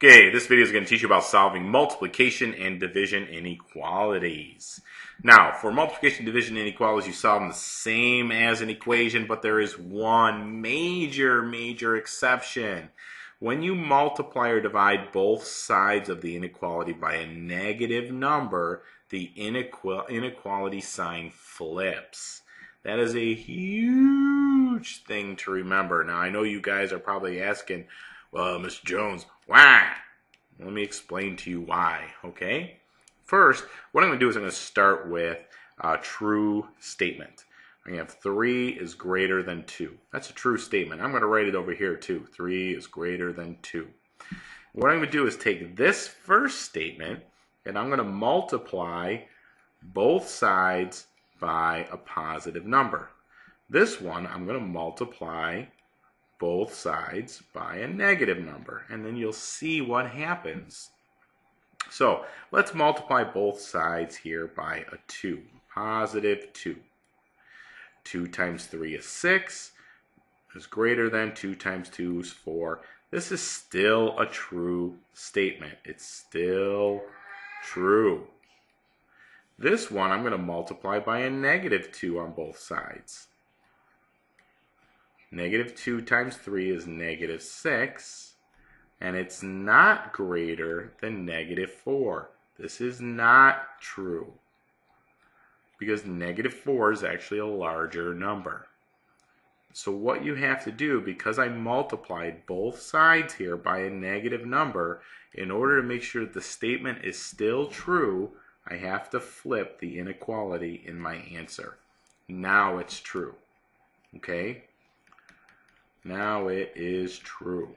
Okay, this video is going to teach you about solving multiplication and division inequalities. Now, for multiplication and division inequalities, you solve them the same as an equation, but there is one major exception. When you multiply or divide both sides of the inequality by a negative number, the inequality sign flips. That is a huge thing to remember. Now, I know you guys are probably asking, well, Mr. Jones, why? Let me explain to you why, okay? First, what I'm going to do is I'm going to start with a true statement. I'm going to have 3 is greater than 2. That's a true statement. I'm going to write it over here too. 3 is greater than 2. What I'm going to do is take this first statement and I'm going to multiply both sides by a positive number. This one, I'm going to multiply both sides by a negative number, and then you'll see what happens. So let's multiply both sides here by a 2, positive 2. 2 times 3 is 6, is greater than 2 times 2 is 4. This is still a true statement. It's still true. This one I'm going to multiply by a negative 2 on both sides. Negative 2 times 3 is negative 6, and it's not greater than negative 4. This is not true, because negative 4 is actually a larger number. So what you have to do, because I multiplied both sides here by a negative number, in order to make sure that the statement is still true, I have to flip the inequality in my answer. Now it's true. Okay? Now it is true.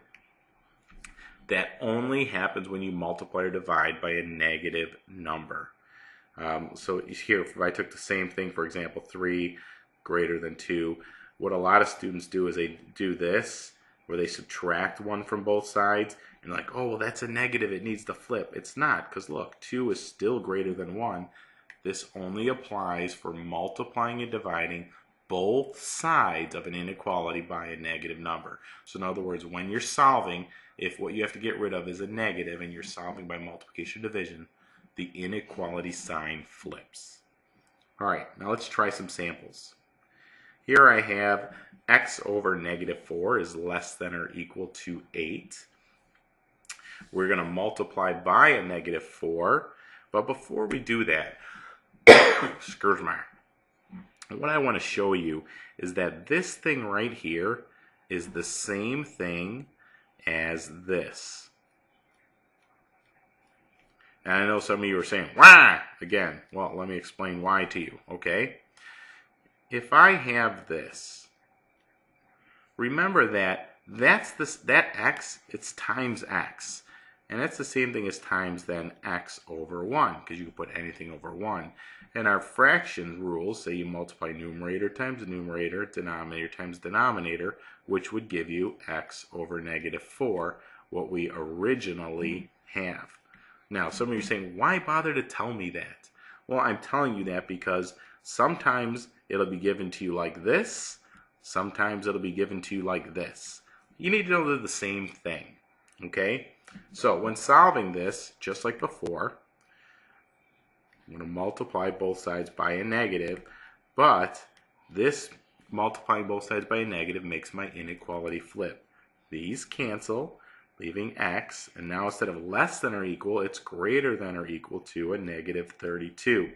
That only happens when you multiply or divide by a negative number. So here, if I took the same thing, for example, 3 greater than 2, what a lot of students do is they do this, where they subtract 1 from both sides, and like, oh, well, that's a negative, it needs to flip. It's not, because look, 2 is still greater than 1. This only applies for multiplying and dividing both sides of an inequality by a negative number. So in other words, when you're solving, if what you have to get rid of is a negative and you're solving by multiplication or division, the inequality sign flips. Alright, now let's try some samples. Here I have x over negative 4 is less than or equal to 8. We're going to multiply by a negative 4, but before we do that, excuse me, what I want to show you is that this thing right here is the same thing as this. And I know some of you are saying, why? Again, well, let me explain why to you, okay? If I have this, remember that that x, it's times x. And that's the same thing as times then x over 1, because you can put anything over 1. And our fraction rules say you multiply numerator times numerator, denominator times denominator, which would give you x over negative 4, what we originally have. Now, some of you are saying, why bother to tell me that? Well, I'm telling you that because sometimes it'll be given to you like this, sometimes it'll be given to you like this. You need to know they're the same thing, okay? So when solving this, just like before, I'm going to multiply both sides by a negative, but this multiplying both sides by a negative makes my inequality flip. These cancel, leaving x, and now instead of less than or equal, it's greater than or equal to a negative 32.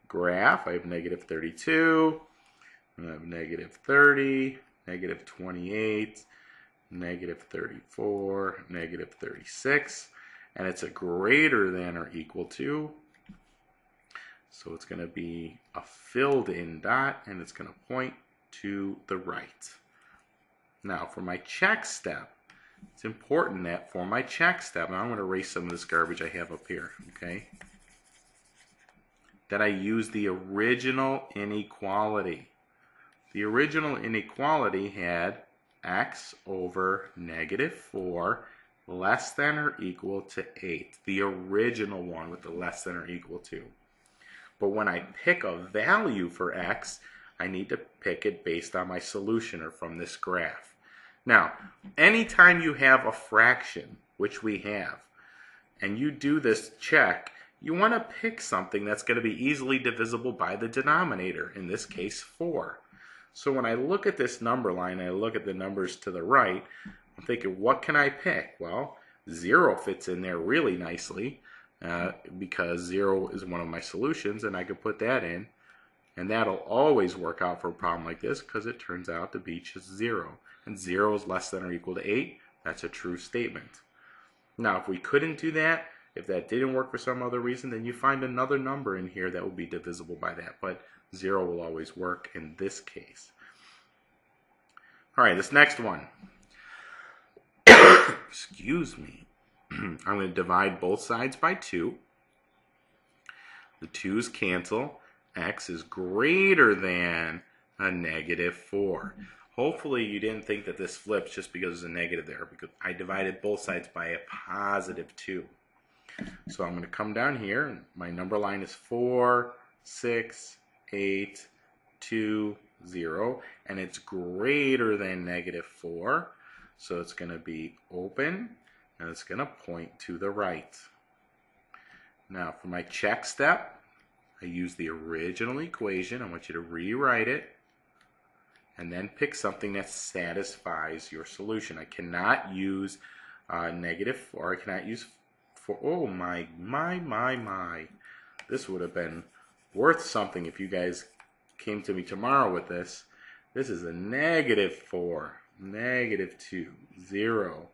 Graph, I have negative 32, I have negative 30, negative 28, negative 34, negative 36, and it's a greater than or equal to, so it's going to be a filled in dot, and it's going to point to the right. Now for my check step, it's important that for my check step, and I'm going to erase some of this garbage I have up here, okay, that I use the original inequality. The original inequality had x over negative 4 less than or equal to 8. The original one with the less than or equal to. But when I pick a value for x, I need to pick it based on my solution or from this graph. Now, anytime you have a fraction, which we have, and you do this check, you want to pick something that's going to be easily divisible by the denominator, in this case 4. So when I look at this number line, I look at the numbers to the right, I'm thinking, what can I pick? Well, 0 fits in there really nicely because 0 is one of my solutions, and I could put that in, and that'll always work out for a problem like this because it turns out to be just 0. And 0 is less than or equal to 8. That's a true statement. Now, if we couldn't do that, if that didn't work for some other reason, then you find another number in here that will be divisible by that. But 0 will always work in this case. All right, this next one. Excuse me. I'm going to divide both sides by 2. The 2's cancel. X is greater than a negative 4. Hopefully you didn't think that this flips just because there's a negative there, because I divided both sides by a positive 2. So I'm going to come down here, and my number line is 4, 6, 8, 2, 0, and it's greater than negative 4. So it's going to be open, and it's going to point to the right. Now for my check step, I use the original equation. I want you to rewrite it, and then pick something that satisfies your solution. I cannot use negative 4. I cannot use 4. Oh my. This would have been worth something if you guys came to me tomorrow with this. This is a negative 4, negative 2, 0,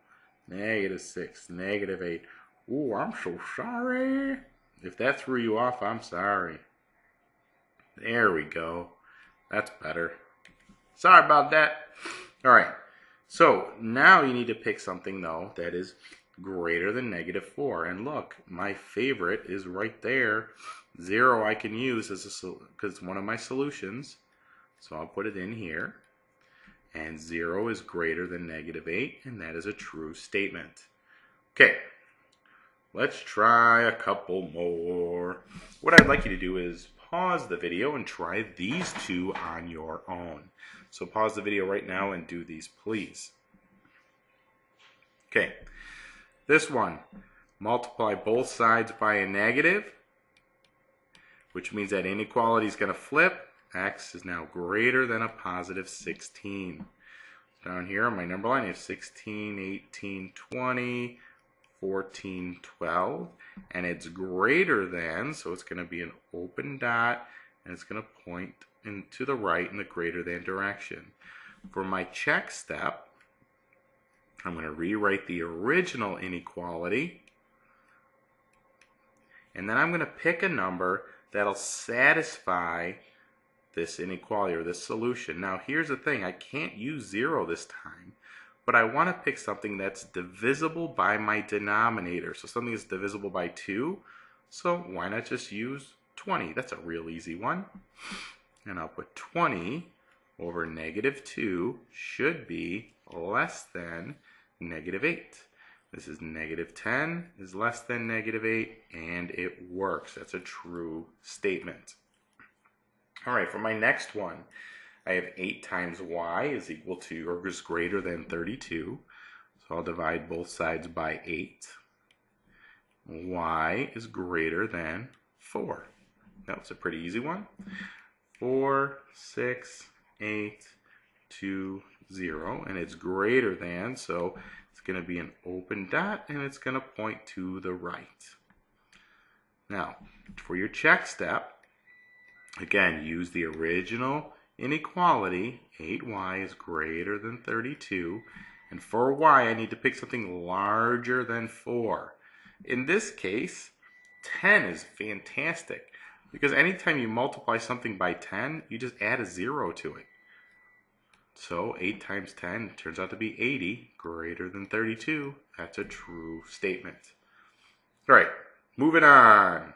negative 6, negative 8. Ooh, I'm so sorry. If that threw you off, I'm sorry. There we go. That's better. Sorry about that. All right. So now you need to pick something, though, that is greater than negative 4. And look, my favorite is right there. 0 I can use as because it's one of my solutions. So I'll put it in here. And 0 is greater than negative 8, and that is a true statement. Okay. Let's try a couple more. What I'd like you to do is pause the video and try these two on your own. So pause the video right now and do these, please. Okay, this one, multiply both sides by a negative, which means that inequality is going to flip. X is now greater than a positive 16. Down here on my number line, I have 16, 18, 20, 14, 12, and it's greater than, so it's going to be an open dot, and it's going to point to the right in the greater than direction. For my check step, I'm going to rewrite the original inequality, and then I'm going to pick a number that'll satisfy this inequality or this solution. Now here's the thing, I can't use 0 this time, but I want to pick something that's divisible by my denominator. So something that's divisible by 2, so why not just use 20? That's a real easy one. And I'll put 20 over negative 2 should be less than negative 8. This is negative 10 is less than negative 8, and it works. That's a true statement. All right, for my next one, I have 8 times y is equal to or is greater than 32. So I'll divide both sides by 8. Y is greater than 4. That was a pretty easy one. 4, 6, 8, 2, 0, and it's greater than, so it's going to be an open dot, and it's going to point to the right. Now, for your check step, again, use the original inequality. 8y is greater than 32, and for y, I need to pick something larger than 4. In this case, 10 is fantastic, because anytime you multiply something by 10, you just add a 0 to it. So 8 times 10 turns out to be 80, greater than 32. That's a true statement. All right, moving on.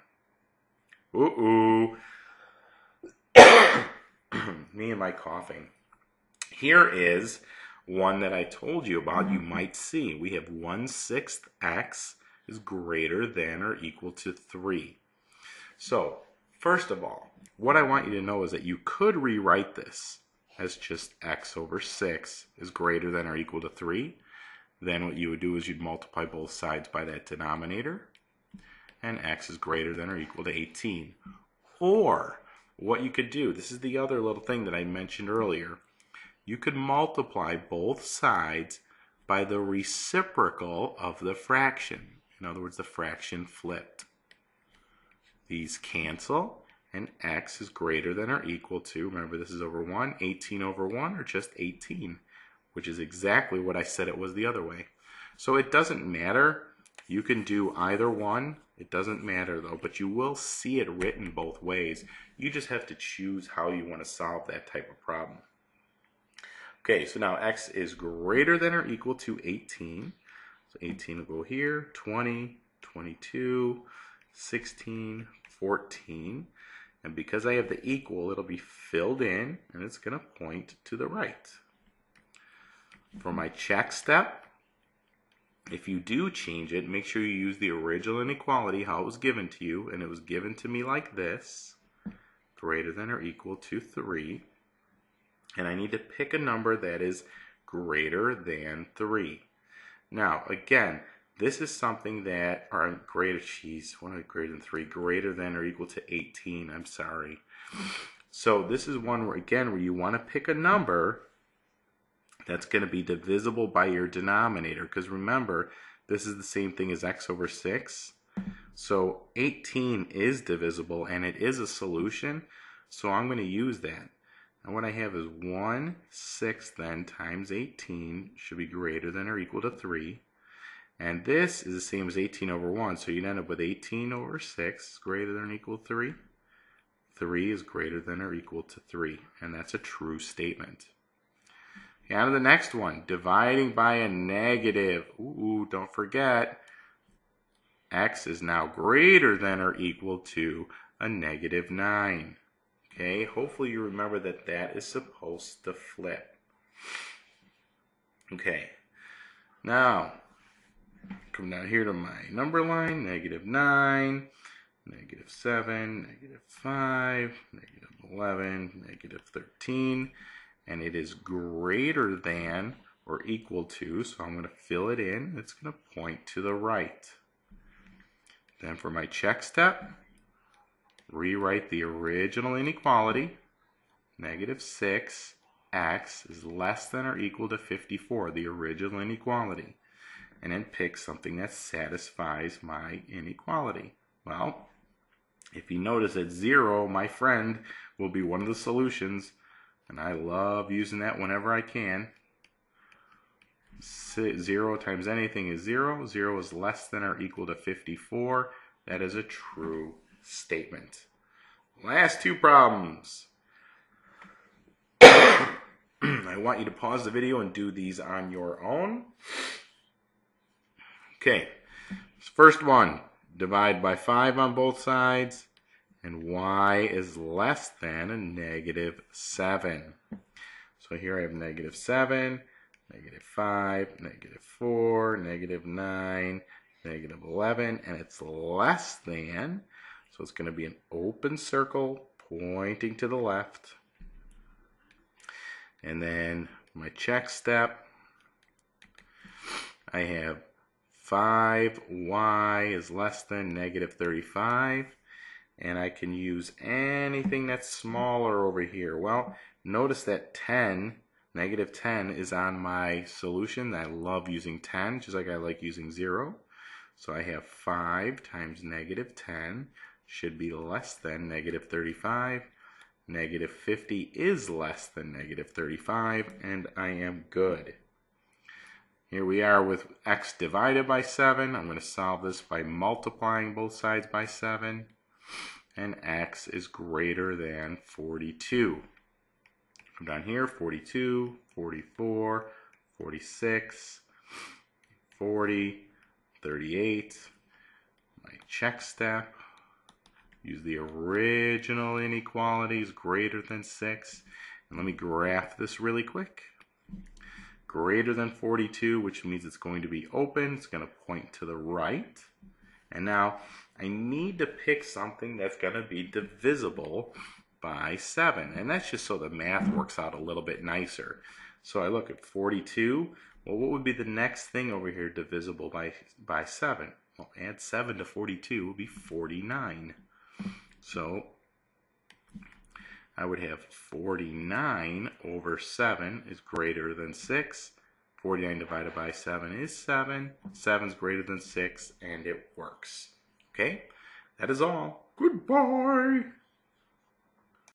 Me and my coughing. Here is one that I told you about you might see. We have 1/6 x is greater than or equal to 3. So, first of all, what I want you to know is that you could rewrite this as just x over 6 is greater than or equal to 3, then what you would do is you'd multiply both sides by that denominator, and x is greater than or equal to 18. Or what you could do, this is the other little thing that I mentioned earlier, you could multiply both sides by the reciprocal of the fraction. In other words, the fraction flipped. These cancel, and x is greater than or equal to, remember this is over 1, 18 over 1, or just 18, which is exactly what I said it was the other way. So it doesn't matter. You can do either one. It doesn't matter though, but you will see it written both ways. You just have to choose how you want to solve that type of problem. Okay, so now x is greater than or equal to 18. So 18 will go here, 20, 22, 16, 14. And because I have the equal, it'll be filled in, and it's going to point to the right. For my check step, if you do change it, make sure you use the original inequality, how it was given to you, and it was given to me like this, greater than or equal to 3. And I need to pick a number that is greater than 3. Now, again, this is something that, or greater than 3, greater than or equal to 18, I'm sorry. So this is one where, again, where you want to pick a number that's going to be divisible by your denominator. Because remember, this is the same thing as x over 6. So 18 is divisible, and it is a solution. So I'm going to use that. And what I have is 1/6 then times 18 should be greater than or equal to 3. And this is the same as 18 over 1. So you'd end up with 18 over 6 is greater than or equal to 3. 3 is greater than or equal to 3. And that's a true statement. Okay, on to the next one. Dividing by a negative. Ooh, don't forget. X is now greater than or equal to a negative 9. Okay, hopefully you remember that that is supposed to flip. Okay, now come down here to my number line, negative 9, negative 7, negative 5, negative 11, negative 13, and it is greater than or equal to, so I'm going to fill it in. It's going to point to the right. Then for my check step, rewrite the original inequality, negative 6, x is less than or equal to 54, the original inequality. And then pick something that satisfies my inequality. Well, if you notice that 0, my friend, will be one of the solutions, and I love using that whenever I can. 0 times anything is 0. 0 is less than or equal to 54. That is a true statement. Last two problems. I want you to pause the video and do these on your own. Okay, first one, divide by 5 on both sides, and y is less than a negative 7. So here I have negative 7, negative 5, negative 4, negative 9, negative 11, and it's less than, so it's going to be an open circle pointing to the left. And then my check step, I have 5y is less than negative 35, and I can use anything that's smaller over here. Well, notice that 10, negative 10 is on my solution. I love using 10, just like I like using 0. So I have 5 times negative 10 should be less than negative 35. Negative 50 is less than negative 35, and I am good. Here we are with x divided by 7. I'm going to solve this by multiplying both sides by 7. And x is greater than 42. Come down here, 42, 44, 46, 40, 38. My check step. Use the original inequalities, greater than 6. And let me graph this really quick. Greater than 42, which means it's going to be open. It's going to point to the right. And now I need to pick something that's going to be divisible by 7. And that's just so the math works out a little bit nicer. So I look at 42. Well, what would be the next thing over here divisible by 7? Well, add 7 to 42 would be 49. So I would have 49 over 7 is greater than 6. 49 divided by 7 is 7. 7 is greater than 6, and it works. Okay? That is all. Goodbye.